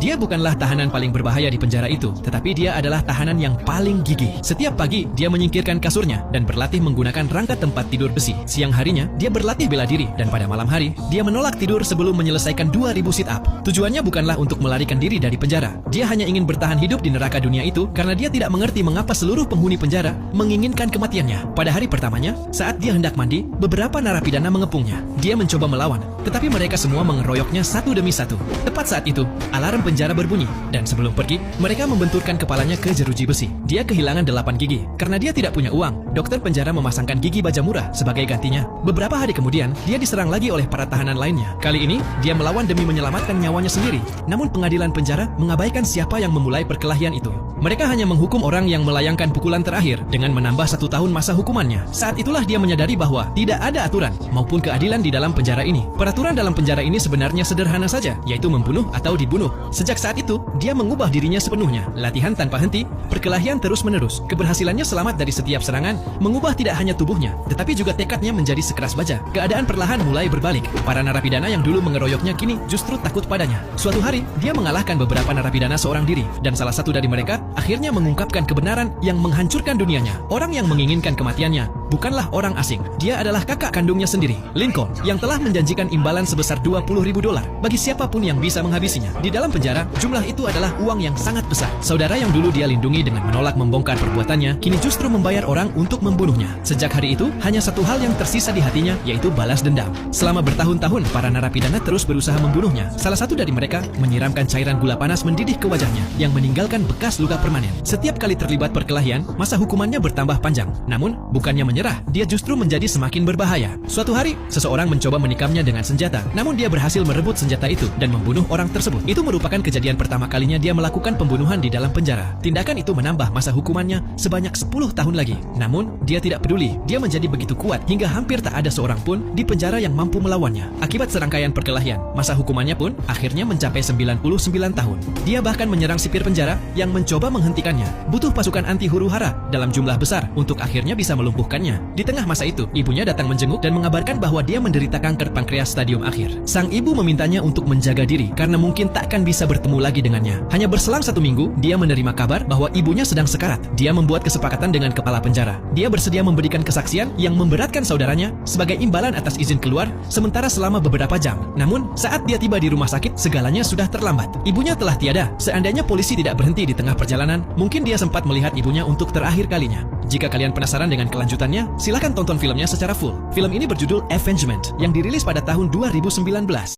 Dia bukanlah tahanan paling berbahaya di penjara itu, tetapi dia adalah tahanan yang paling gigih. Setiap pagi, dia menyingkirkan kasurnya dan berlatih menggunakan rangka tempat tidur besi. Siang harinya, dia berlatih bela diri, dan pada malam hari, dia menolak tidur sebelum menyelesaikan 2000 sit-up. Tujuannya bukanlah untuk melarikan diri dari penjara. Dia hanya ingin bertahan hidup di neraka dunia itu karena dia tidak mengerti mengapa seluruh penghuni penjara menginginkan kematiannya. Pada hari pertamanya, saat dia hendak mandi, beberapa narapidana mengepungnya. Dia mencoba melawan, tetapi mereka semua mengeroyoknya satu demi satu. Tepat saat itu, alarm penjara berbunyi, dan sebelum pergi, mereka membenturkan kepalanya ke jeruji besi. Dia kehilangan 8 gigi. Karena dia tidak punya uang, dokter penjara memasangkan gigi baja murah sebagai gantinya. Beberapa hari kemudian, dia diserang lagi oleh para tahanan lainnya. Kali ini, dia melawan demi menyelamatkan nyawanya sendiri. Namun pengadilan penjara mengabaikan siapa yang memulai perkelahian itu. Mereka hanya menghukum orang yang melayangkan pukulan terakhir dengan menambah 1 tahun masa hukumannya. Saat itulah dia menyadari bahwa tidak ada aturan maupun keadilan di dalam penjara ini. Peraturan dalam penjara ini sebenarnya sederhana saja, yaitu membunuh atau dibunuh. Sejak saat itu, dia mengubah dirinya sepenuhnya. Latihan tanpa henti, perkelahian terus-menerus. Keberhasilannya selamat dari setiap serangan, mengubah tidak hanya tubuhnya, tetapi juga tekadnya menjadi sekeras baja. Keadaan perlahan mulai berbalik. Para narapidana yang dulu mengeroyoknya kini justru takut padanya. Suatu hari, dia mengalahkan beberapa narapidana seorang diri, dan salah satu dari mereka akhirnya mengungkapkan kebenaran yang menghancurkan dunianya. Orang yang menginginkan kematiannya bukanlah orang asing. Dia adalah kakak kandungnya sendiri, Lincoln, yang telah menjanjikan imbalan sebesar $20.000 bagi siapapun yang bisa menghabisinya. Di dalam penjara, jumlah itu adalah uang yang sangat besar. Saudara yang dulu dia lindungi dengan menolak membongkar perbuatannya, kini justru membayar orang untuk membunuhnya. Sejak hari itu, hanya satu hal yang tersisa di hatinya, yaitu balas dendam. Selama bertahun-tahun, para narapidana terus berusaha membunuhnya. Salah satu dari mereka menyiramkan cairan gula panas mendidih ke wajahnya, yang meninggalkan bekas luka permanen. Setiap kali terlibat perkelahian, masa hukumannya bertambah panjang. Namun, bukannya menyerah, dia justru menjadi semakin berbahaya. Suatu hari, seseorang mencoba menikamnya dengan senjata, namun dia berhasil merebut senjata itu dan membunuh orang tersebut. Itu merupakan kejadian pertama kalinya dia melakukan pembunuhan di dalam penjara. Tindakan itu menambah masa hukumannya sebanyak 10 tahun lagi. Namun, dia tidak peduli. Dia menjadi begitu kuat hingga hampir tak ada seorang pun di penjara yang mampu melawannya. Akibat serangkaian perkelahian, masa hukumannya pun akhirnya mencapai 99 tahun. Dia bahkan menyerang sipir penjara yang mencoba menghentikannya. Butuh pasukan anti huru-hara dalam jumlah besar untuk akhirnya bisa melumpuhkannya. Di tengah masa itu, ibunya datang menjenguk dan mengabarkan bahwa dia menderita kanker pankreas stadium akhir. Sang ibu memintanya untuk menjaga diri karena mungkin takkan bisa bertemu lagi dengannya. Hanya berselang 1 minggu, dia menerima kabar bahwa ibunya sedang sekarat. Dia membuat kesepakatan dengan kepala penjara. Dia bersedia memberikan kesaksian yang memberatkan saudaranya sebagai imbalan atas izin keluar sementara selama beberapa jam. Namun, saat dia tiba di rumah sakit, segalanya sudah terlambat. Ibunya telah tiada. Seandainya polisi tidak berhenti di tengah perjalanan, mungkin dia sempat melihat ibunya untuk terakhir kalinya. Jika kalian penasaran dengan kelanjutannya, silakan tonton filmnya secara full. Film ini berjudul Avengement, yang dirilis pada tahun 2019.